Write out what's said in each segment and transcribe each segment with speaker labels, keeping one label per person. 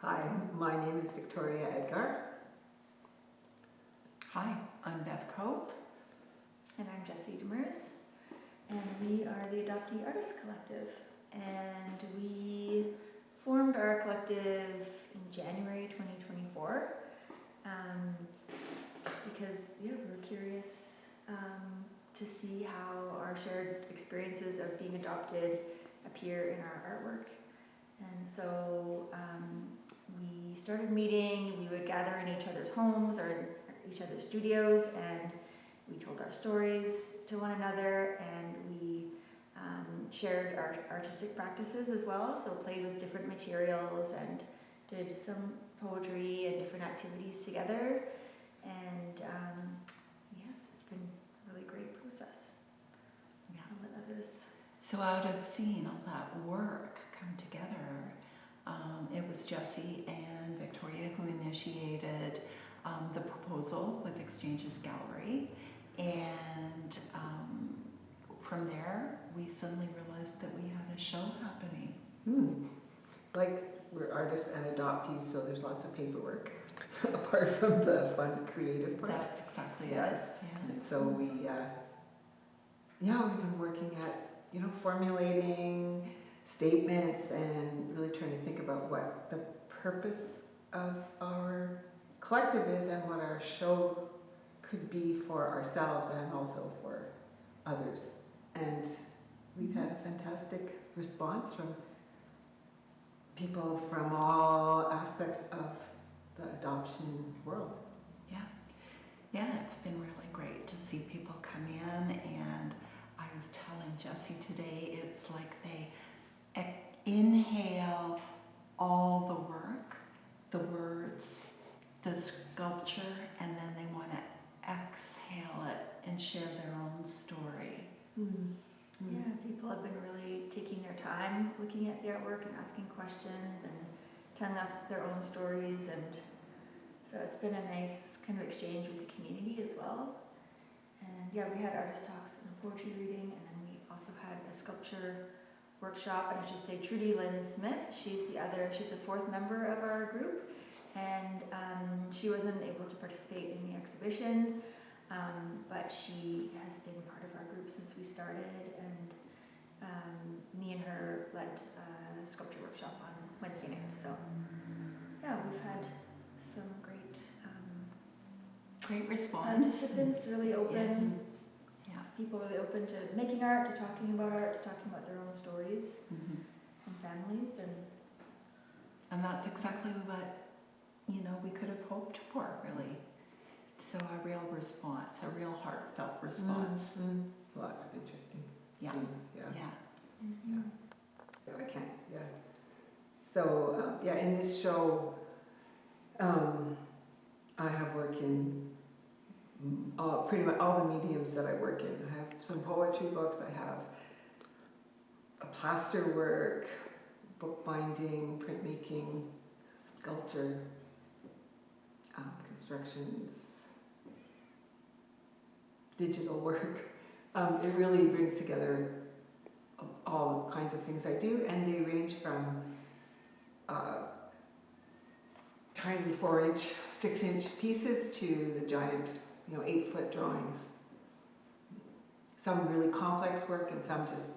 Speaker 1: Hi, my name is Victoria Edgar.
Speaker 2: Hi, I'm Beth Cope.
Speaker 3: And I'm Jessie Demers. And we are the Adoptee Artist Collective. And we formed our collective in January 2024 because we were curious to see how our shared experiences of being adopted appear in our artwork. And so we started meeting. We would gather in each other's homes or in each other's studios, and we told our stories to one another, and we shared our artistic practices as well. So played with different materials and did some poetry and different activities together. And yes, it's been a really great process.
Speaker 2: Yeah.
Speaker 3: I'll let others.
Speaker 2: So out of seeing all that work come together, it was Jessie and Victoria who initiated the proposal with Xchanges Gallery, and from there we suddenly realized that we had a show happening.
Speaker 1: Like, we're artists and adoptees, so there's lots of paperwork apart from the fun creative part.
Speaker 2: That's exactly
Speaker 1: Yes.
Speaker 2: it. Yeah.
Speaker 1: And so we've been working at formulating statements and really trying to think about what the purpose of our collective is and what our show could be for ourselves and also for others. And we've had a fantastic response from people from all aspects of the adoption world.
Speaker 2: Yeah, it's been really great to see people come in, and I was telling Jessie today, it's like they inhale all the work, the words, the sculpture, and then they want to exhale it and share their own story.
Speaker 3: Yeah, people have been really taking their time looking at the artwork and asking questions and telling us their own stories, and so it's been a nice kind of exchange with the community as well. And yeah, we had artist talks and a poetry reading, and then we also had a sculpture workshop. And I should say Trudy Lynn Smith, she's the fourth member of our group, and she wasn't able to participate in the exhibition, but she has been part of our group since we started, and me and her led a sculpture workshop on Wednesday night. So yeah, we've had some great
Speaker 2: response.
Speaker 3: participants, really open.
Speaker 2: Yes. Yeah.
Speaker 3: People really open to making art, to talking about art, to talking about their own stories and families,
Speaker 2: and that's exactly what we could have hoped for, really. So a real response, a real heartfelt response.
Speaker 1: Lots of interesting
Speaker 2: Yeah.
Speaker 1: things.
Speaker 3: Mm-hmm.
Speaker 1: I can't. Yeah. So in this show, I have work in pretty much all the mediums that I work in. I have some poetry books. I have a plaster work, bookbinding, printmaking, sculpture, constructions, digital work. It really brings together all kinds of things I do, and they range from tiny 4-inch, 6-inch pieces to the giant, 8-foot drawings. Some really complex work, and some just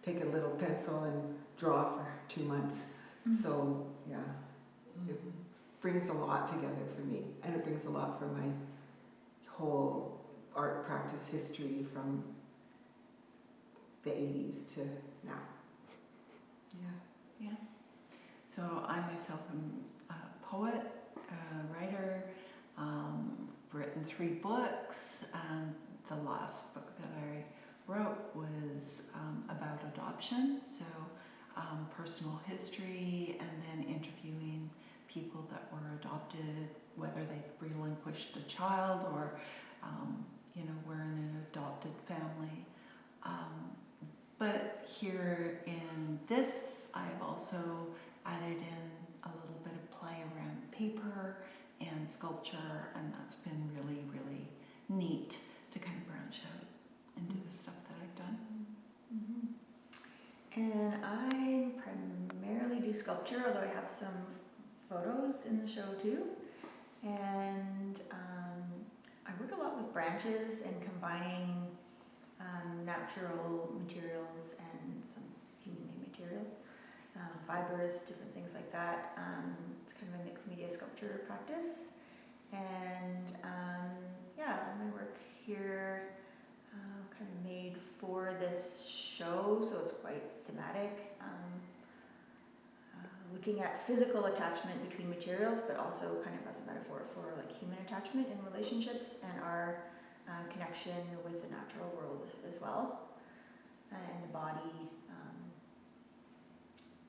Speaker 1: take a little pencil and draw for 2 months. So it brings a lot together for me, and it brings a lot from my whole art practice history from the 80s to now.
Speaker 2: Yeah. So I myself am a poet, a writer, written 3 books. The last book that I wrote was about adoption, so personal history, and then interviewing people that were adopted, whether they relinquished a child or were in an adopted family. But here in this, I've also added in a little bit of play around paper and sculpture, and that's been really, really neat to kind of branch out and do the stuff that I've done.
Speaker 3: And I primarily do sculpture, although I have some photos in the show too. And I work a lot with branches and combining natural materials and some human-made materials, fibers, different things like that. It's kind of a mixed media sculpture practice. And yeah, my work here kind of made for this show, so it's quite thematic. Looking at physical attachment between materials, but also kind of as a metaphor for like human attachment in relationships and our connection with the natural world as well, and the body.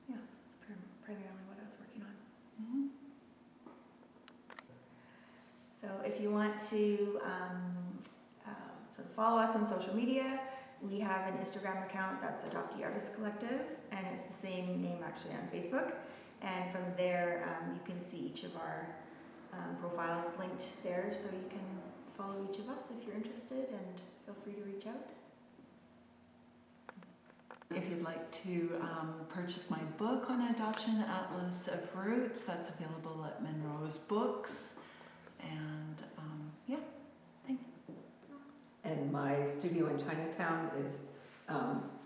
Speaker 3: Yeah, so that's primarily what I was working on.
Speaker 2: Mm-hmm.
Speaker 3: So if you want to sort of follow us on social media, we have an Instagram account that's Adoptee Artist Collective, and it's the same name actually on Facebook. And from there, you can see each of our profiles linked there, so you can follow each of us if you're interested, and feel free to reach out.
Speaker 2: If you'd like to purchase my book on adoption, Atlas of Roots, that's available at Monroe's Books. And yeah, thank you.
Speaker 1: And my studio in Chinatown is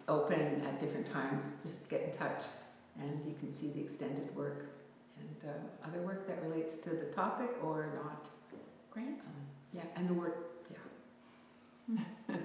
Speaker 1: open at different times. Just get in touch and you can see the extended work and other work that relates to the topic or not.
Speaker 2: Great.
Speaker 1: Yeah, and the work, yeah.